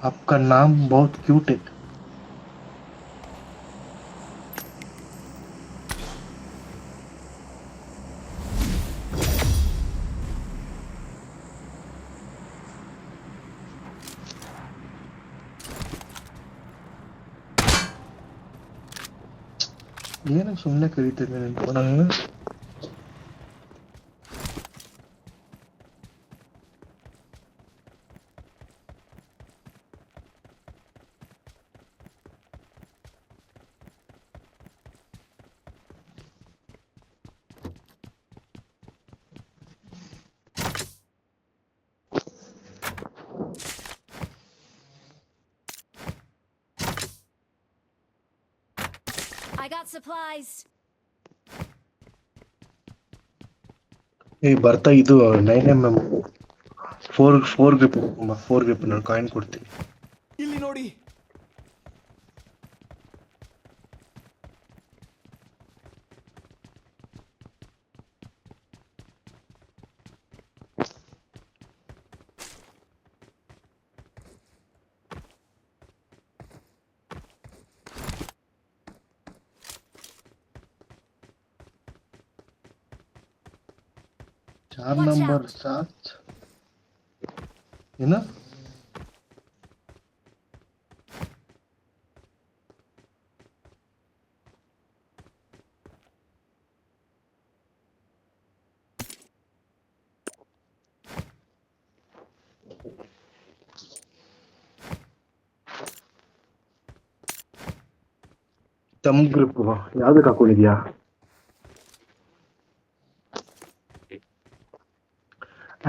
आपका नाम बहुत क्यूट है. ಏನಕ್ಕೆ ಸುಮ್ಮನೆ ಕರೀತೇನೆ ನಿಂತು ನನ್ನ. I got supplies. ಬರ್ತಾ ಇದು 9mm ಫೋರ್ ಗ್ರಿಪ್. ನಾನು ಕಾಯಿನ್ ಕೊಡ್ತೀನಿ. ಇಲ್ಲಿ ನೋಡಿ. चार Watch नंबर out. 7 ಏನು ತಮ್ ಗ್ರಿಪ್ ಯಾವ್ದಕ್ಕೆ ಹಾಕೊಂಡಿದ್ಯಾ?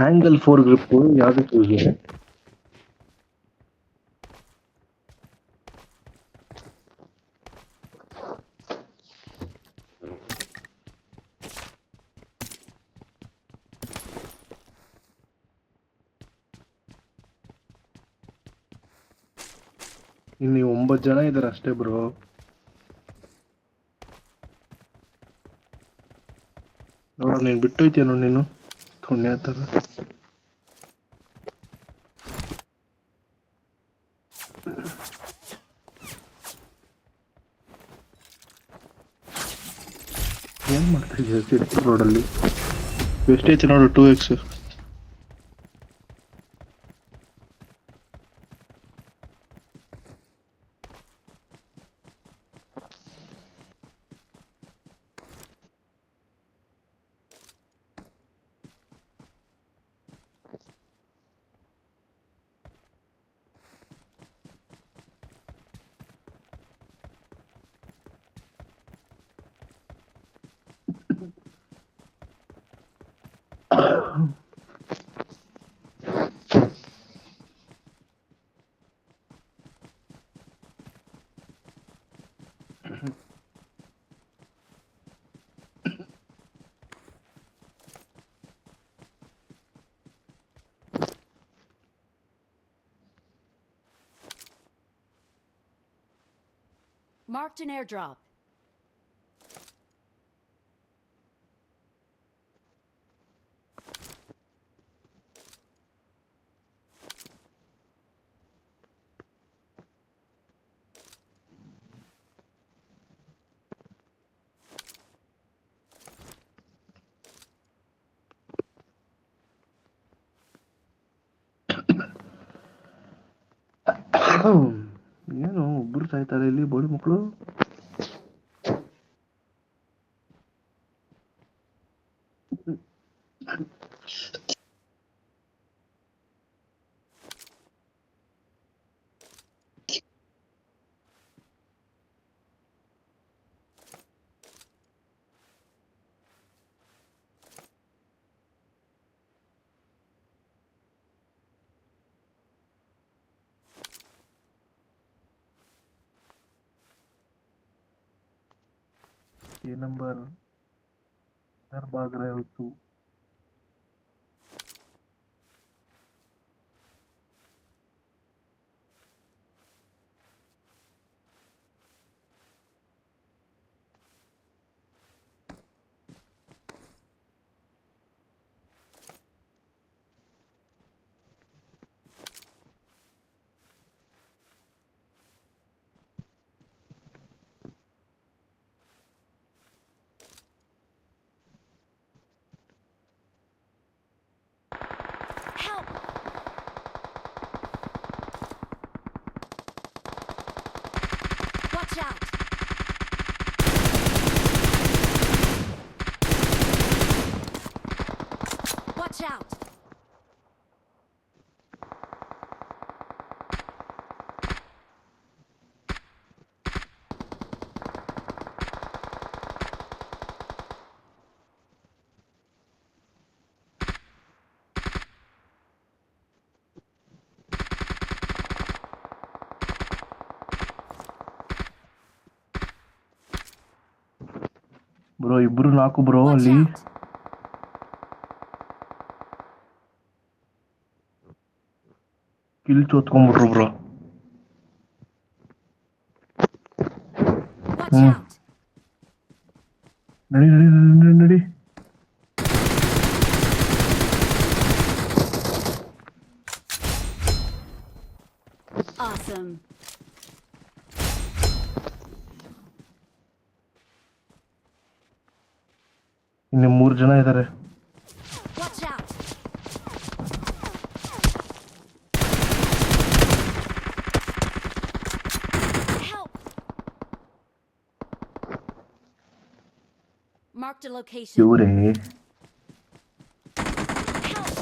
ಆಂಗಲ್ 4 ಗ್ರಿಪ್ ಯಾವ್ದಕ್ಕೆ ಯೂಸ್ ಇದೆ? ಇನ್ನು 9 ಜನ ಇದಾರೆ ಅಷ್ಟೇ ಬ್ರೋ. ನೋಡ ನೀನ್ ಬಿಟ್ಟೋಯ್ತೀಯ ನೋಡಿ ನೀನು ಪುಣ್ಯ ತರ. ಏನ್ ಮಾಡ್ತಾ ಇದೀಯ ಸಿಟಿ ರೋಡಲ್ಲಿ? ಎಷ್ಟೈತಿ ನೋಡು 2x. Marked an airdrop. ಏನು ಒಬ್ರು ಸಾಯ್ತಾರೆ ಇಲ್ಲಿ ಬೋಳಿ ಮಕ್ಕಳು. ये नंबर इधर भाग रहे हो तू. Watch out! Watch out! Bro ಇಬ್ರು ನಾಲ್ಕು ಬ್ರೋ Watch ಅಲ್ಲಿ out! ಕಿಲ್ ಚೋತ್ಕೊಂಡ್ಬಿಟ್ರು ಬ್ರೋ. Watch out! ನಡಿ ನಡಿ ನಡಿ ನಡಿ. Awesome. ಇನ್ನು 3 ಜನ ಇದ್ದಾರೆ. Watch out! Help! Marked a location. ಇವರೇ Help!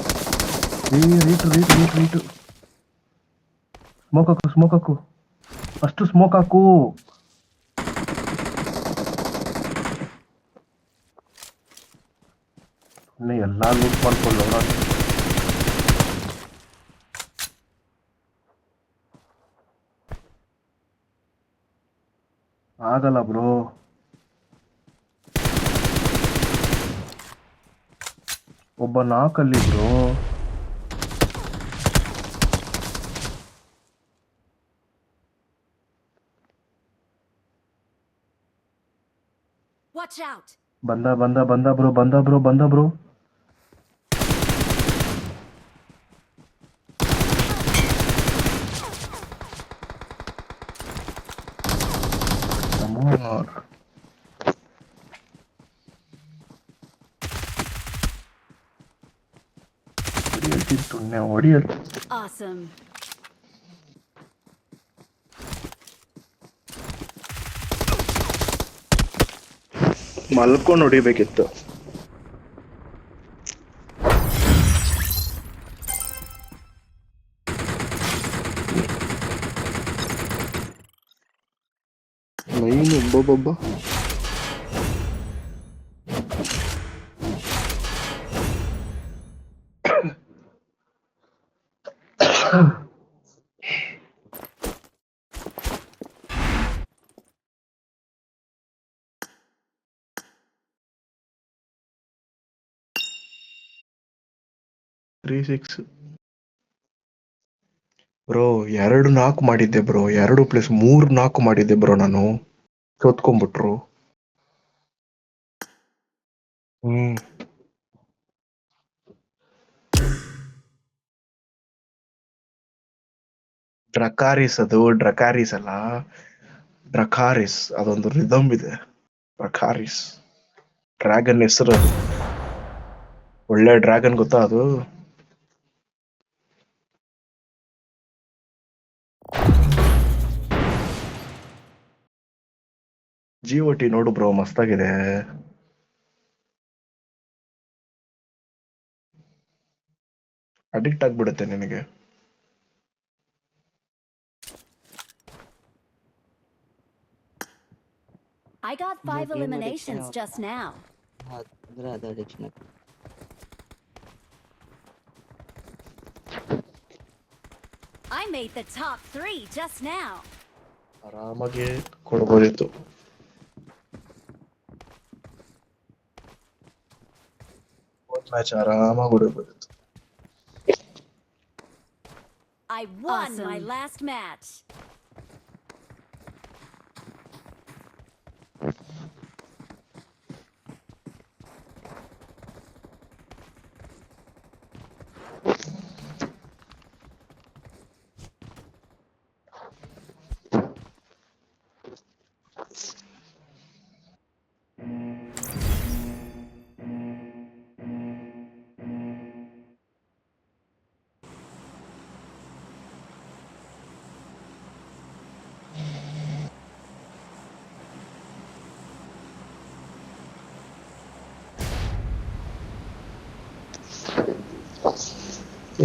ರೈಟ್ ಸ್ಮೋಕ್ ಹಾಕು ಅಷ್ಟು ಸ್ಮೋಕ್ ಹಾಕು. ಎಲ್ಲಾ ಲೂಟ್ ಮಾಡ್ಕೊಳ್ಳ ಆಗಲ್ಲ ಬ್ರೋ. ಒಬ್ಬ ನಾಲ್ಕಲ್ಲಿ ಬ್ರೋ. Watch out! ಬಂದ ಬ್ರೋ. ಹೊಡಿಯಲ್ Awesome. ಮಲ್ಕೊಂಡು ಹೊಡಿಬೇಕಿತ್ತು. ಮೈನು ಒಬ್ಬೊಬ್ಬ ಬ್ರೋ 2 ನಾಲ್ಕು ಮಾಡಿದ್ದೆ ಬ್ರೋ. 2+3 ನಾಲ್ಕು ಮಾಡಿದ್ದೆ ಬ್ರೋ. ನಾನು ಸೋತ್ಕೊಂಡ್ಬಿಟ್ರು. ಡ್ರಕಾರಿಸ್ ಅಲ್ಲ, ಡ್ರಕಾರಿಸ್. ಅದೊಂದು ರಿದಮ್ ಇದೆ. ಡ್ರಕಾರಿಸ್ ಡ್ರ್ಯಾಗನ್ ಹೆಸರು. ಅದು ಒಳ್ಳೆ ಡ್ರ್ಯಾಗನ್ ಗೊತ್ತಾ ಅದು. GOT ನೋಡು ಬ್ರೋ, ಮಸ್ತಾಗಿದೆ. ಅಡಿಕ್ಟ್ ಆಗ್ಬಿಡುತ್ತೆ ನಿನಗೆ. I got 5 eliminations just now. ಅದು addiction. I made the top 3 just now. ಆರಾಮಾಗಿ ಕೊಡ್ಬೋದಿತ್ತು. ಮ್ಯಾಚ್ ಆರಾಮಾಗಿ ಹೊಡಿಬೋದಿತ್ತು. I won my last match.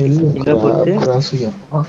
ಎಲ್ಲಿ எங்க போட்டு? ಕ್ರಾಸು ಯಪ್ಪ.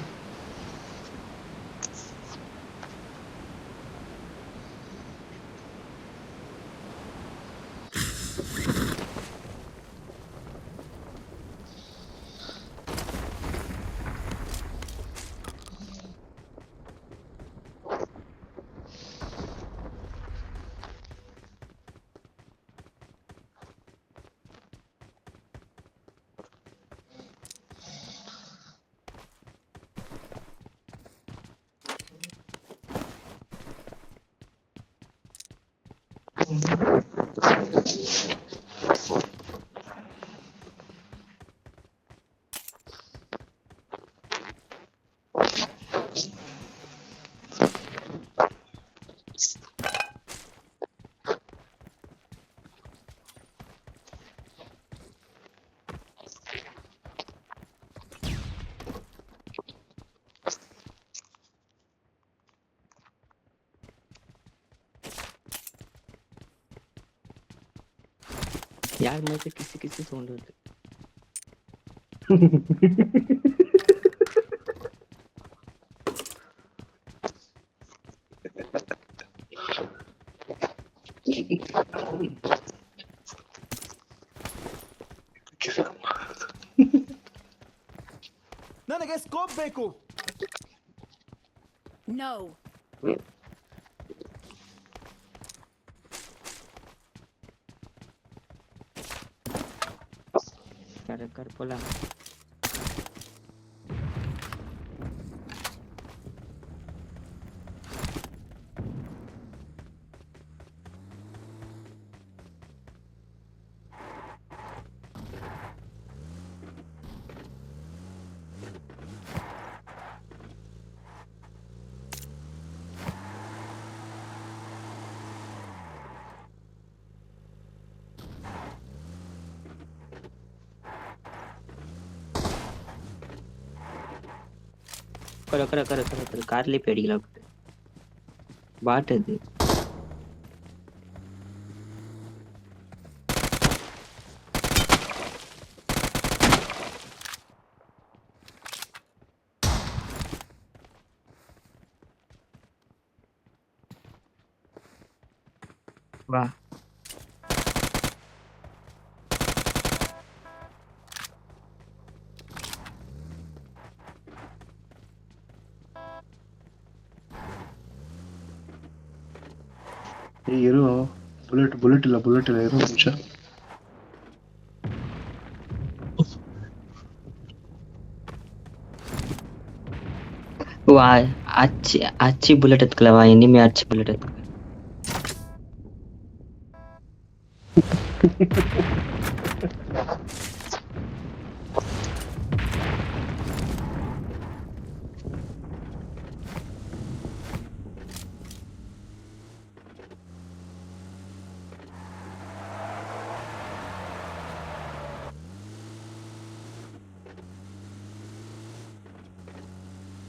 யார் மாதிரி கிசு கிசு சவுண்ட் வருது? ನನಗೆ ಸ್ಕೋಪ್ ಬೇಕು. No. கரெக்ட் போலாம். கார்லயே போயிடிக்கலாம். பாட் அது. வா ಇರು, ಬುಲೆಟ್ ಇಲ್ಲ ಇರು ನಿಮಿಷ. வா அச்சி புல்லட் எடுத்துக்கல. வா இனிமே அச்சி புல்லட் எடுத்துக்கல.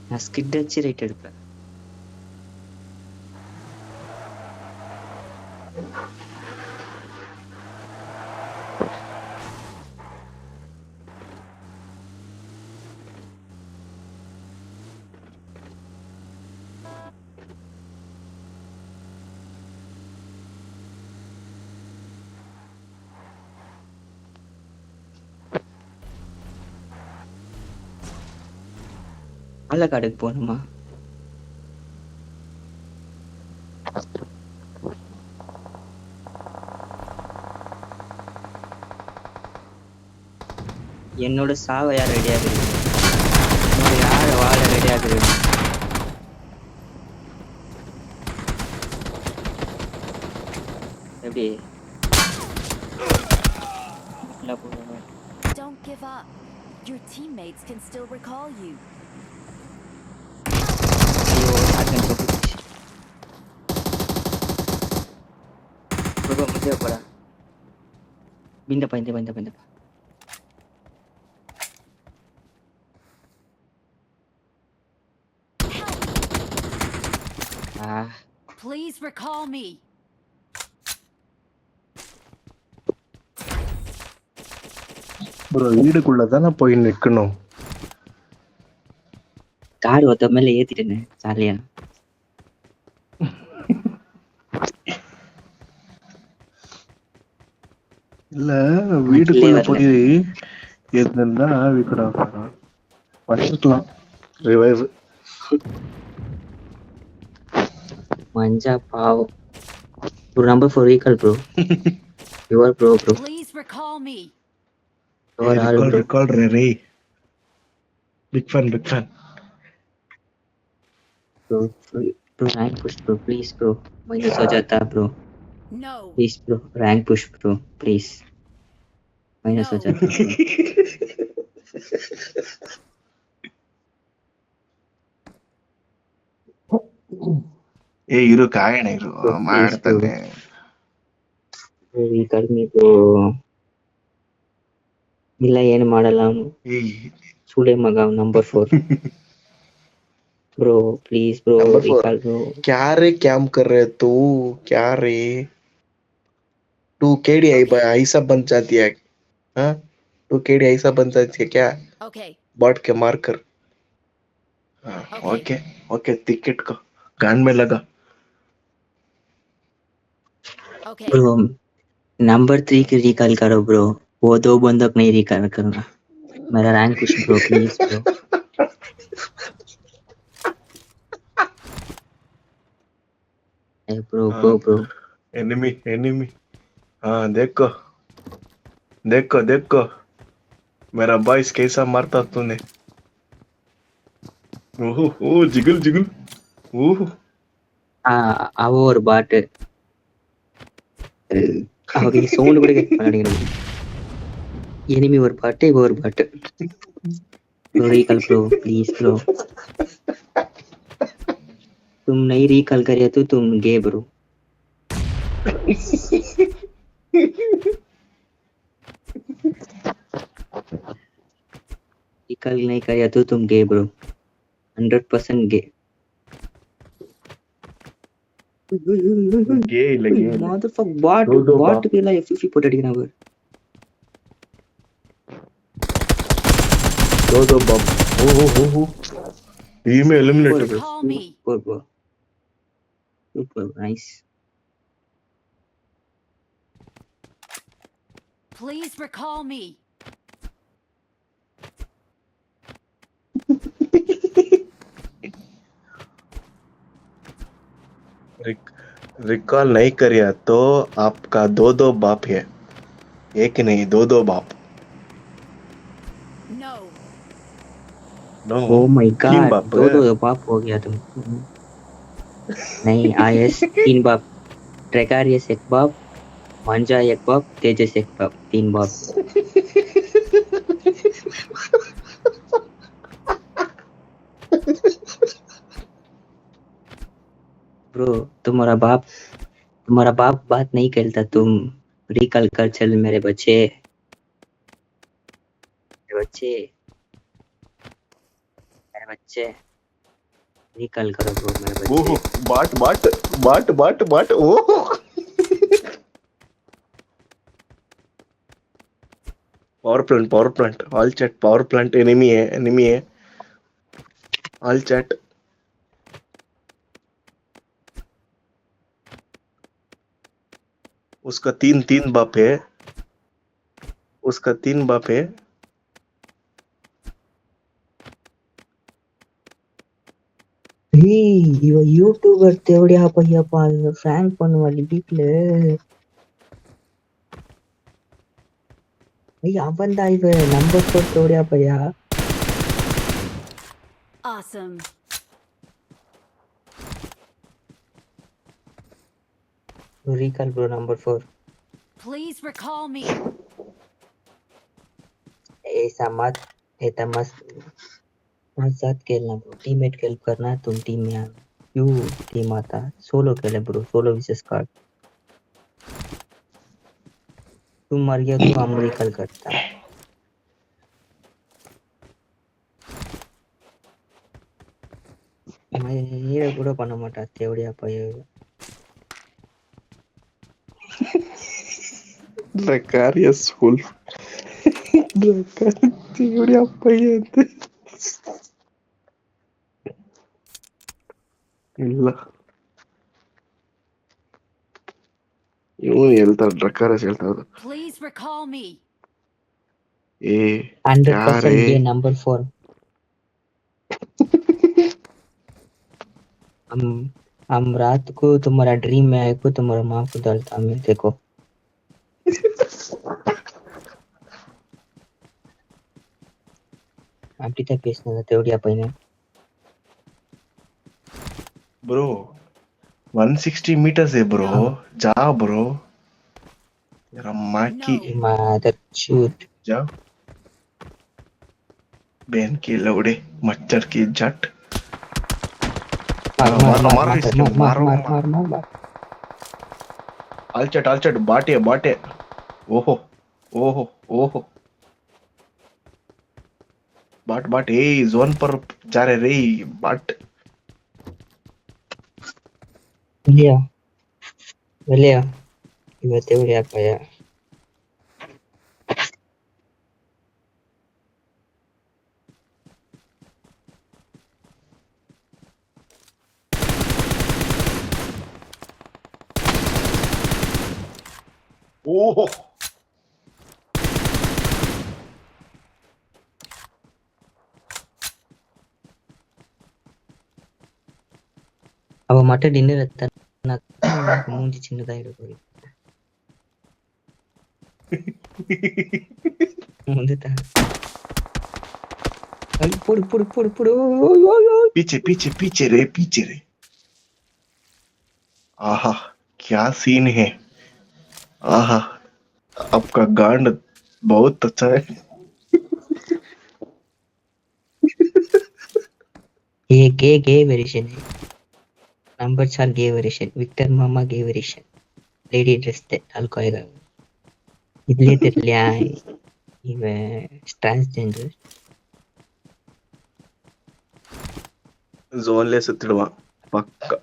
நான் ஸ்கிட் வச்சு ரைட் எடுப்பேன். பாலக்காடுக்கு போகணுமா? என்னோட சாவ யார் ரெடியா இருக்கு? யார வாழ ரெடியா இருக்கு? எப்படி? Don't give up. Your teammates can still recall you. ஐயோ ஆட்டம் போட்டுச்சு. ப்ரோ முடிய போறா. இந்த Please recall me. ப்ரோ வீடுக்குள்ள தானே போய் நிக்கணும். கார் ஒருத்த மேல ஏத்திட்டேன்னு ஜாலியா. இல்ல வீடுக்குள்ள போய் இருந்தா பண்ணிக்கலாம் ரிவைவ். மஞ்சா பாவம். Bro, number 4 recall, bro. You are pro, bro. Please recall me. You are all, bro. recall Ray. Big fan. Bro, rank push, bro. Please, bro. Minus हो जाता, bro. No. Please, bro. Rank push, bro. Please. Minus हो जाता, bro. ಇರು ಕಾಯಣ ಇರು ಮಾಡ್ತಾನೆ. Recall me, bro. ಇಲ್ಲ ಏನು ಮಾಡಲ್ಲ ಅವನು. ಸುಳೆ ಮಗ number 4. Bro, please, bro. Recall, bro. क्या रे कैम कर रहे तू? क्या रे तू केडी ऐसा बन जाती है? हाँ तू केडी ऐसा बन जाती है क्या? Okay. बॉट के मार कर. ओके टिकट का गान में लगा. Okay. Bro, नंबर 3 की रिकॉल करो, bro. वो 2 बंदों को नहीं रिकॉल करना. मेरा rank push, bro. Please, bro. Bro, go, bro. Enemy हाँ देखो मेरा बॉयस कैसा मारता तूने. ओह जिगल ओह அவ ஒரு பாட்டு அவங்க சவுண்ட் கூட கேட்க மாட்டேங்கிறது. எனிமி ஒரு பாட்டு, இவ ஒரு பாட்டு. Bro recall, bro. Please, bro. तुम नहीं रिकॉल करिए तो तुम गे, bro. रिकॉल नहीं करिए तो तुम गे, bro. 100% गे. Motherfuck, bot के लिए FFP போட்டு அடிக்கிறான் பாரு. दो bomb. Oh team eliminated. Recall me. Super nice. Please recall me. Recall नहीं करिए तो आपका दो बाप है. एक नहीं दो बाप. No. No. Oh my तीन god, बाप दो बाप हो गया तुम. नहीं, आयस 3 बाप. ट्रेकारियस 1 बाप, मंजा 1 बाप, तेजस 1 बाप. 3 बाप. ब्रो, तुम्हारा बाप बात नहीं करता. तुम रिकॉल कर चल मेरे बच्चे. रिकॉल करो ब्रो मेरे बच्चे. Oh but oh power plant all chat. Power plant enemy है ऑल चैट. उसका तीन बाप है. ಇವ ಯೂಟ್ಯೂಬರ್ ತೆವಡಿಯಪ್ಪ ಫ್ರಾಂಕ್ பண்ணுவாடி வீட்ல. அவன்தான் இவ number 4 தெவடியப்பையா. Awesome. Recall, bro, number 4. Please recall me. ऐसा मत साथ खेलना ब्रो. टीममेट हेल्प करना. तुम टीम में आना. क्यों टीम आता? सोलो खेले ब्रो. सोलो विसेस कार्ड. तुम मर गया तो हम रिकॉल करता. मैं ये கூட பண்ண மாட்டா தேவடியாப்பா. Precarious wolf. ನೋಡಿ ಅಪ್ಪಯ್ಯ ಅಂತ ಇಲ್ಲ ಇವನು ಹೇಳ್ತಾರೆ ಡ್ರಕ್ಕರ್ಸ್ ಹೇಳ್ತಾರೆ Please recall me. ए 100% क्या रे ये नंबर 4 हम रात को तुम्हारा ड्रीम में आए को तुम्हारा माँ को डालता में देखो आपकी तक पेशना तेवढी आपण ब्रो 160 meters है ब्रो जा ब्रो तेरा माँ की मदर शूट जा बहन की लौड़े मच्छर की जट मारो इसके मारो आलचट बाटे ओहो ओहो ओहो बाट ए जोन पर जा रहे रे बाट लिया ಇವತ್ತೇ ಉಳಿ ಅಪ್ಪಯ್ಯ ओहो ಅವ ಮಟ ಡಿನ್ನರ್ ಎತ್ತ ಮೂಂಜಿ ಚಿನ್ನದಾಗಿಡಬಹುದು ಮುಂದೆ पुड़ पीछे रे आहा क्या सीन है आहा आपका गांड बहुत अच्छा है ये गे वेरिएशन है नंबर 4 गे वेरिएशन विक्टर मामा गे वेरिएशन लेडी ड्रेस ಅಲ್ಕೋಯ್ದ ಇದ್ಲೇ ತಿರ್ಲ್ಯಾ ಇವ ಟ್ರಾನ್ಸ್ಜೆಂಡರ್ ಝೋನ್ಲೆ ಸುತ್ತಿಡುವ ಪಕ್ಕ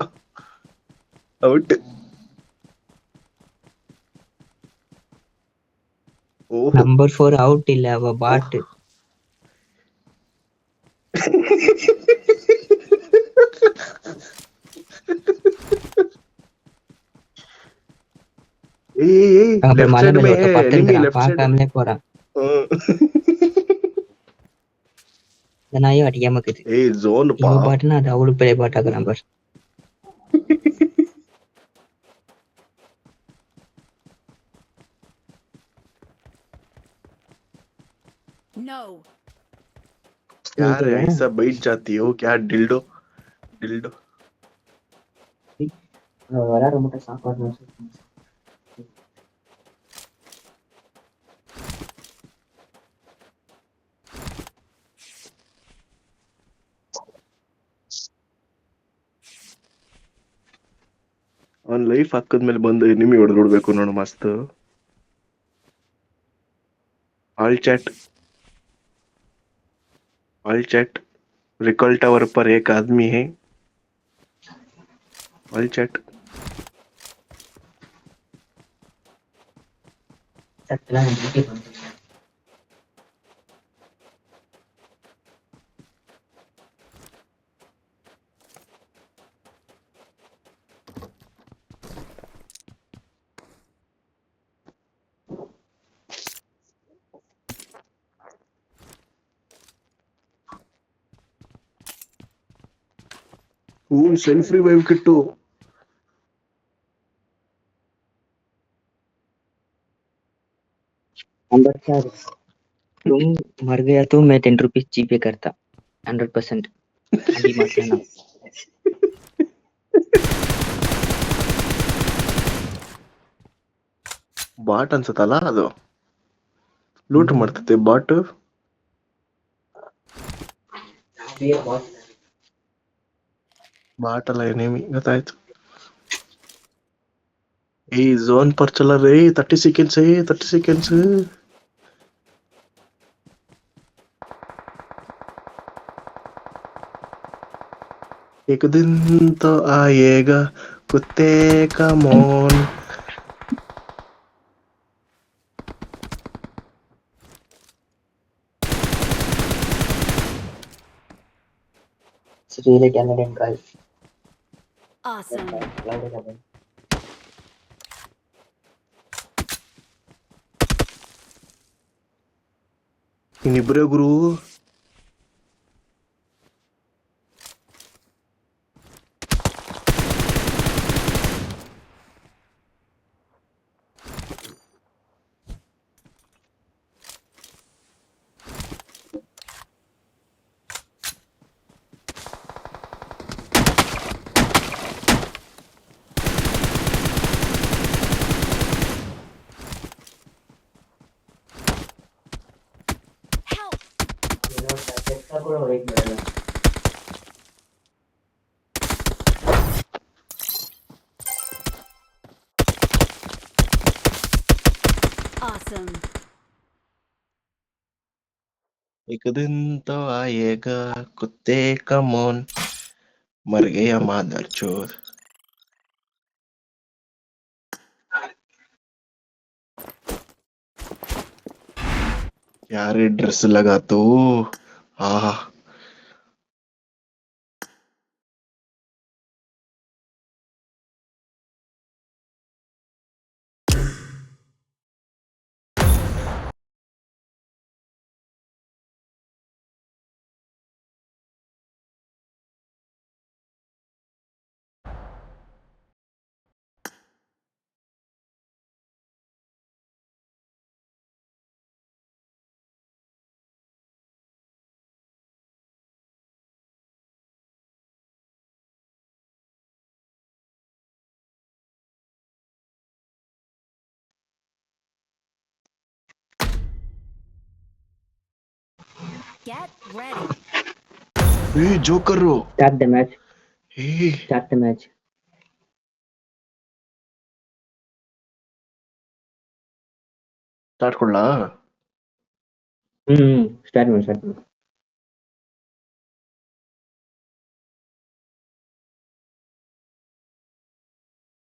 ಔಟ್ ನಂಬರ್ 4 ಔಟ್ ಇಲ್ಲ ಅವ ಬಾಟ್ लेफ्ट साइड में है एनिमी लेफ्ट साइड हमने पोरा दनायो अटिया मके ए जोन पा इव बाट ना दाउड पे बाट अगर नंबर No. यार ऐसा बैठ जाती हो क्या डिल्डो वरा रमटा सापार ना ಅವ್ನ್ ಲೈಫ್ ಹಾಕದ್ಮೇಲೆ ಬಂದು ಎನಿಮಿ ಹೊಡೆದ್ಬಿಡ್ಬೇಕು ನೋಡು ಮಸ್ತ್ ऑल चैट रिकॉल टावर पर एक आदमी है ऑल चैट सत्ला के सेल्फ रिवाइव किट्टू नंबर 4 तुम मर गया तो मैं 10 रुपीस जीपे करता 100% ಅಲ್ಲಿ ಮಾತ್ರ ಬಾಟ್ ಅನ್ಸುತ್ತಲ್ಲ ಅದು ಲೂಟ್ ಮಾಡ್ತತೆ ಬಾಟ್ बाट अला एनिमी ಗೊತ್ತಾಯ್ತು ए जोन पर चला रे 30 सेकंड्स है 30 सेकंड्स एक दिन तो आएगा कुत्ते का मौन It's really Canadian guy. Awesome. ಇನ್ನಿಬ್ರೇ Guru. Help! Awesome. एक दिन तो आएगा कुत्ते का मौन, मर गया मादर चोद. यार ड्रेस लगा तो हाँ. Get ready. जो कर रो. Start the match. Hey. Start the match. Start ಕೊಡ್ಲಾ? Start ಮಾಡಿ.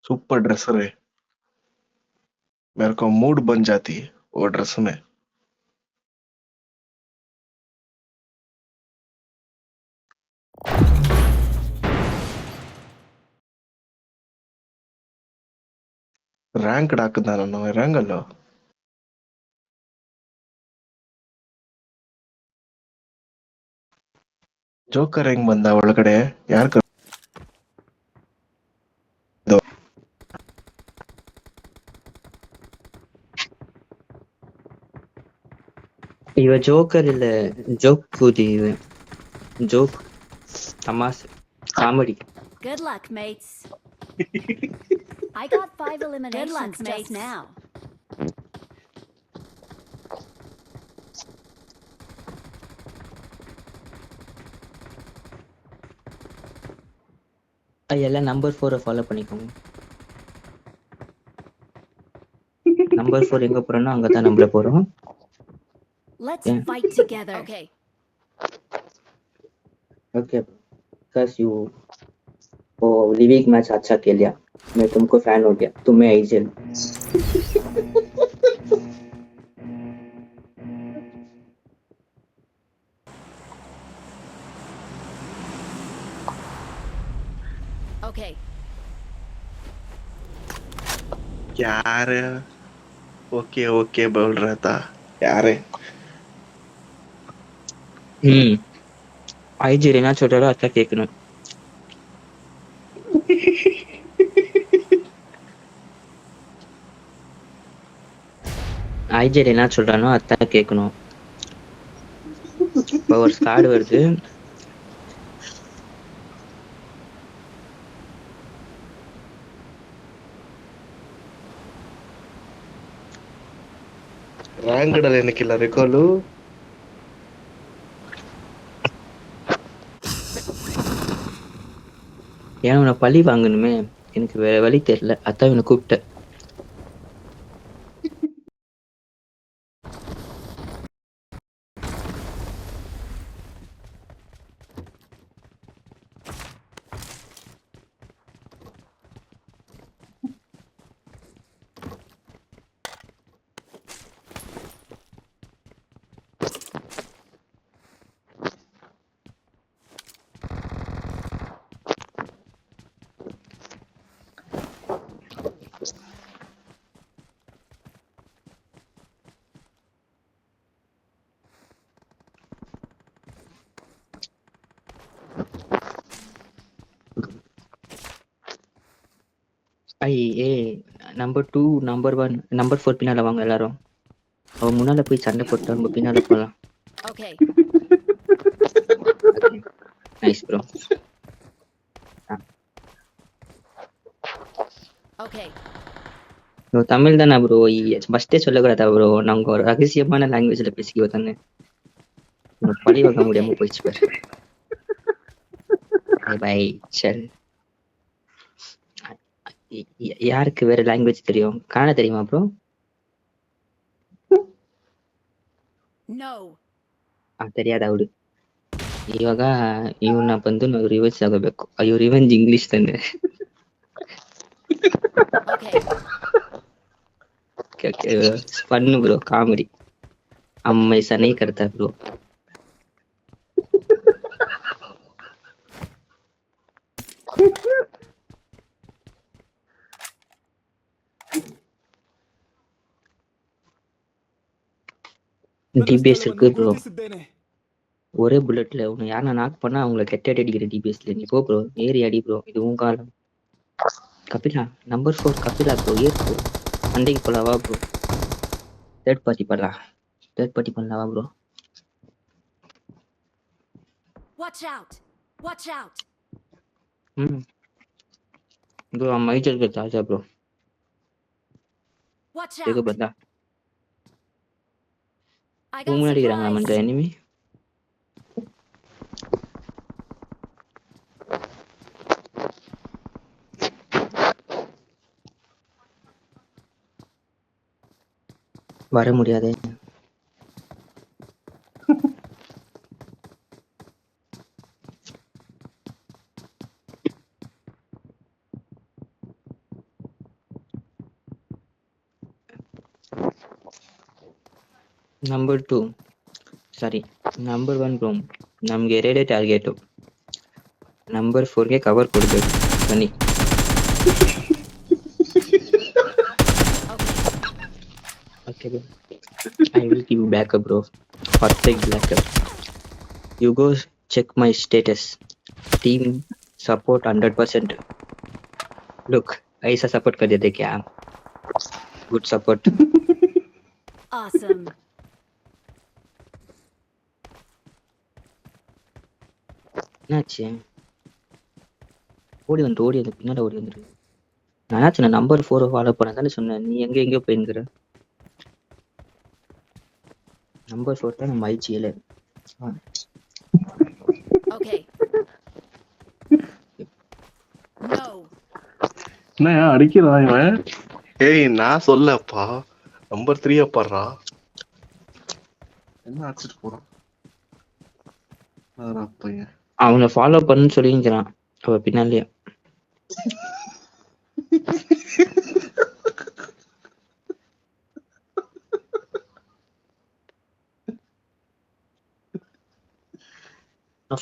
सुपर ड्रेसर है, मेरे को मूड बन जाती है वो ड्रेस में. ರ್ಯಾಂಕ್ ಹಾಕದ ನಾನು ರ್ಯಾಂಕ್ ಅಲ್ಲ. ಜೋಕರ್ ಹೆಂಗ್ ಬಂದ ಒಳಗಡೆ? ಯಾರ್ ಇವ ಜೋಕರ್ ಇಲ್ಲ, ಜೋಕ್ ಕೂದಿ ಇವ ಜೋಕ್ ತಮಾಷೆ comedy. Good luck, mates. I got 5 eliminations just now. எல்லாம் நம்பர் 4 ஃபாலோ பண்ணிக்கோங்க. நம்பர் 4 எங்க போறோம்னா அங்கதான் நம்மள போறோம். Let's fight together. Okay. Okay, because you living match अच्छा खेल लिया, मैं तुमको फैन हो गया, तुम्हें आईजेल. Okay. यार ओके ओके बोल रहा था यार. आईजेल என்ன சொல்றாரோ அத கேட்கணும். ஐஜேல் என்ன சொல்றானோ அதான் கேட்கணும். இப்போ ஒரு ஸ்காட் வருது. ರ್ಯಾಂಕ್ಡ್ ಏನಕ್ಕಿಲ್ಲ ರೆಕಾಲು. ஏன்னா உன்னை பழி வாங்கணுமே, எனக்கு வேற வழி தெரியல, அதான் இவனை கூப்பிட்டேன். ஐ ஏ நம்பர் 2 நம்பர் 1 நம்பர் 4 பின்னால வாங்க எல்லாரும். அவன் முன்னால போய் சண்டை போட்டு நம்ம பின்னால போலாம். Okay. Nice bro. Okay. Bro Tamil தானே ப்ரோ? ஃபர்ஸ்டே சொல்லக்கூடாதா ப்ரோ? நாங்க ஒரு ரகசியமான லாங்குவேஜ்ல பேசிக்கோ தானே. பழி வாங்க முடியாம போயிடுச்சு பாரு. பை பை சல். யாருக்கு வேற லாங்குவேஜ் தெரியும்? காண தெரியுமா ப்ரோ? No. தெரியாದ ಅವಳು. ಇವಾಗ ಇವನ್ನ ಬಂದು ನಾವು ರಿವರ್ಸ್ ಆಗಬೇಕು. ಅಯ್ಯೋ ರಿವೆಂಜ್ ಇಂಗ್ಲಿಷ್ ತಾನೆ. Okay. फन ब्रो कॉमेडी हम ऐसा नहीं करता ब्रो. டிபிஎஸ் இருக்கு ப்ரோ. ஒரே புல்லட்ல உன்னை யாரா நாக் பண்ணா அவங்கள கெட்ட அடிக்கிற டிபிஎஸ்ல நீ போ ப்ரோ. ஏறி அடி ப்ரோ. இது உன் காலம். கபிலா நம்பர் 4 கபிலா ப்ரோ. Air bro. சண்டைக்கு போலாவா ப்ரோ? தேர்ட் பார்ட்டி பண்ணலாவா bro? Watch out. Watch out. Bro மைச்சல் के ताजा ப்ரோ. Watch देखो out. बंदा I got முன்னாடி அடிக்கிறாங்களா supplies. மன்ற எனிமி. வர முடியாதே. ನಂಬರ್ 2 ಸಾರಿ ನಂಬರ್ 1 ಬ್ರೋ. ನಮ್ಗೆ ಎರಡೇ ಟಾರ್ಗೆಟು. ನಂಬರ್ 4 ಗೆ ಕವರ್ ಕೊಡ್ಬೇಕು ಬನ್ನಿ. Okay bro. I will give you backup bro. Perfect backup. You go check my status. Team support 100%. Look, ऐसा support कर देते क्या? Good support. Awesome. என்னாச்சு? ஓடி வந்து பின்னாடி ஓடி வந்துரு. நானாச்சு நான் நம்பர் 4 ஃபாலோ பண்ண தானே சொன்னேன். நீ எங்கேயோ போயிருக்கிற. நம்பர் 4 தான் நம்ம ஐஜிஎல். Okay. No. என்னையா அடிக்கிறான் இவன்? ஏய் நான் சொல்லப்பா. நம்பர் 3 பாடுறா. என்ன அடிச்சிட்டு போறான்? பையன் அவனை ஃபாலோ பண்ணுன்னு சொல்லிங்கிறான். அவ பின்னாலேயே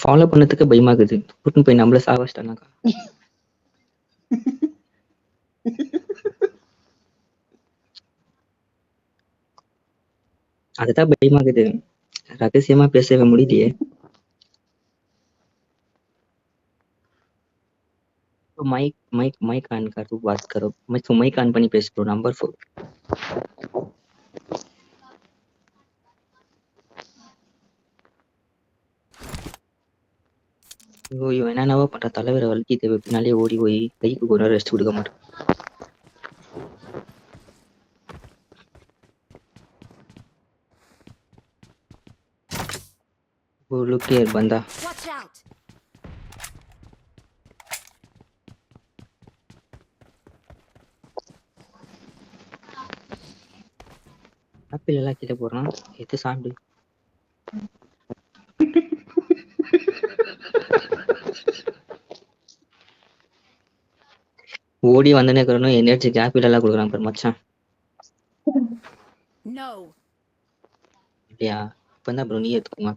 ஃபாலோ பண்ணதுக்கு பயமாகுது. கூட்டின்னு போய் நம்மள சாவச்சிட்டானாக்கா. அதுதான் பயமாகுது. ரகசியமா பேசவே முடியலையே. माइक ऑन करो, बात करो. माइक ऑन பண்ணி பேசு ப்ரோ. நம்பர் 4 ஐயோ இவன் என்னென்னவோ பண்ற. தலைவரை வலிக்கிட்டு பின்னாலே ஓடி போய் கைக்கு கூட ரெஸ்ட் கொடுக்க மாட்டான். वो लुक हियर बंदा. Watch out. ஆப்பிள் எல்லாம் கீழே போடுறான். எது சாப்பிடு. ஓடி வந்தனே இருக்கணும். எனர்ஜிக்கு ஆப்பிள் எல்லாம் கொடுக்குறான் பாரு மச்சான். No. இல்லையா? இப்பதான் ப்ரோ நீ எடுத்துக்குமா.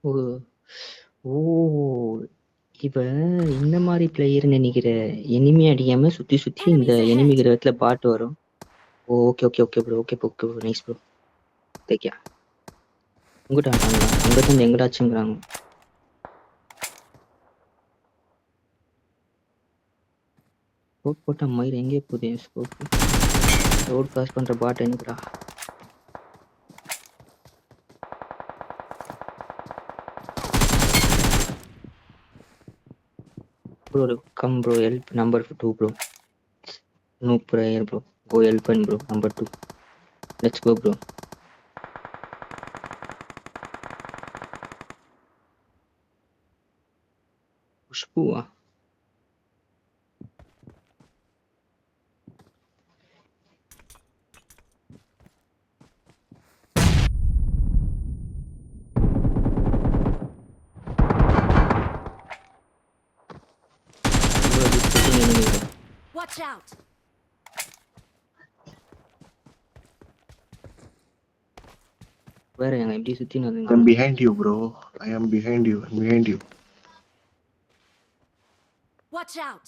ஓ ஓ இப்ப இந்த மாதிரி பிளேயர் நினைக்கிற எனிமி அடிக்காம சுத்தி சுத்தி இந்த Enemies ahead. எனிமி கிரகத்துல பாட்டு வரும். Okay okay okay bro okay bro nice bro. தேக்கியா உங்ககிட்ட ஆட்டாங்களா அங்கிட்ட இருந்து எங்கடாச்சுங்கிறாங்க. ஸ்கோப் போட்டா மயிர் எங்கே போகுது என் ஸ்கோப். ரோட் கிராஸ் பண்ற பாட் எனக்குடா. Bro come bro help number 2 bro. No prayer bro. Go help and bro number 2. Let's go bro. குஷ்புவா bro this shooting enemy bro. Watch out. வேற எங்க எப்படி சுத்தின்னு I'm வந்து behind you, bro. I am behind you. I'm behind you. Watch out.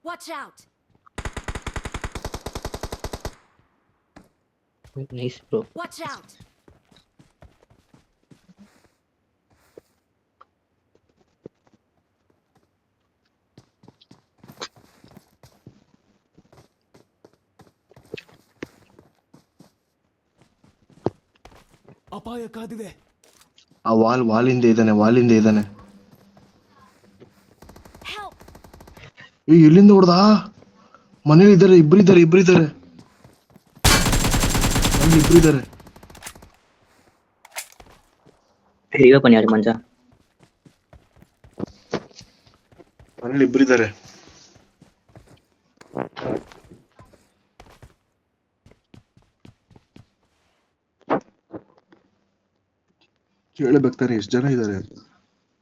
Watch out. Nice bro. Watch out. ಅಪಾಯ ಕಾದಿದೆ. ಆ ವಾಲಿಂದ ಇದ್ದಾನೆ. Help. ಎಲ್ಲಿಂದ ಹೊಡೆದಾ? ಮನೇಲಿ ಇದ್ದಾರೆ, ಇಬ್ಬರಿದ್ದಾರೆ. ಮನೇಲಿ ಇಬ್ಬರಿದ್ದಾರೆ. ರಿವೈವ್ பண்ணியாரு மஞ்சா. ಮನೇಲಿ ಇಬ್ಬರಿದ್ದಾರೆ. ಕೇಳಬೇಕಾರೆ ಎಷ್ಟು ಜನ ಇದ್ದಾರೆ.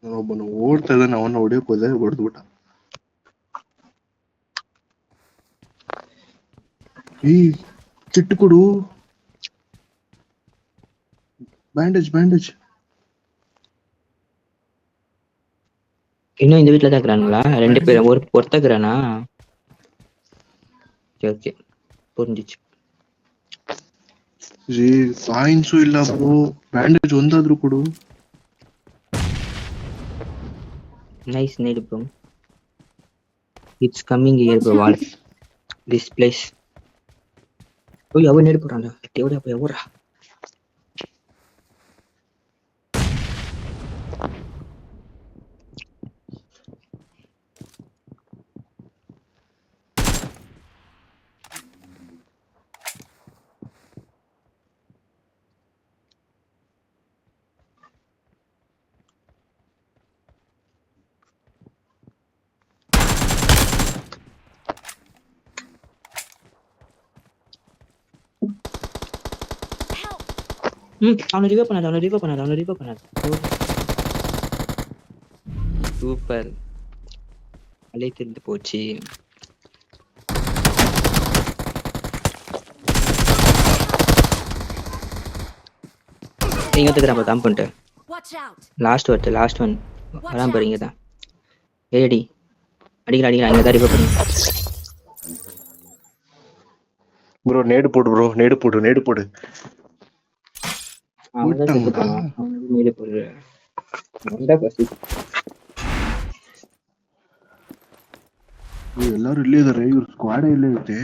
ಒಬ್ಬನು ಓಡ್ತಾ ಇದ್ದಾನೆ, ಅವನ್ನ ಹೊಡಿಯೋಕೆ ಹೋದೆ, ಹೊಡೆದ್ಬಿಟ್ಟ. ಈ ಚಿಟ್ಟು ಕೊಡು. ಬ್ಯಾಂಡೇಜ್ இன்னும் இந்த வீட்ல தான் இருக்கிறாங்களா? ரெண்டு பேரும் ஒருத்தக்கிறானா? ஓகே புரிஞ்சிச்சு. ಕಾಯಿನ್ಸು ಇಲ್ಲ ಬ್ರೋ. ಬ್ಯಾಂಡೇಜ್ ಒಂದಾದ್ರೂ ಕೊಡು. Nice need bro. It's coming here bro. Wall. This place. ஓய் அவன் need போறான்டா. தேவடா போய் ஓடுறா. Help. அவனை ரிவைவ் பண்ணாத. சூப்பர். அலை தெரிந்து போச்சு. இங்க வந்துக்கிறான் தாம் பண்ணிட்டு. Watch out. லாஸ்ட் ஒன் வராம பாருங்க தான். ஏடி அடிக்கிறா அங்க தான் ரிவைவ் பண்ணு. ப்ரோ நேடு போடு ப்ரோ. நேடு போடு. அவன் தான் செத்து போனான். அவனுக்கு மேலே போடு. அவன்தான் பசி. ಎಲ್ಲರೂ ಇಲ್ಲೇ ಇದಾರೆ. ಇವ್ರ ಸ್ಕ್ವಾಡ್ ಇಲ್ಲೇ ಐತೆ.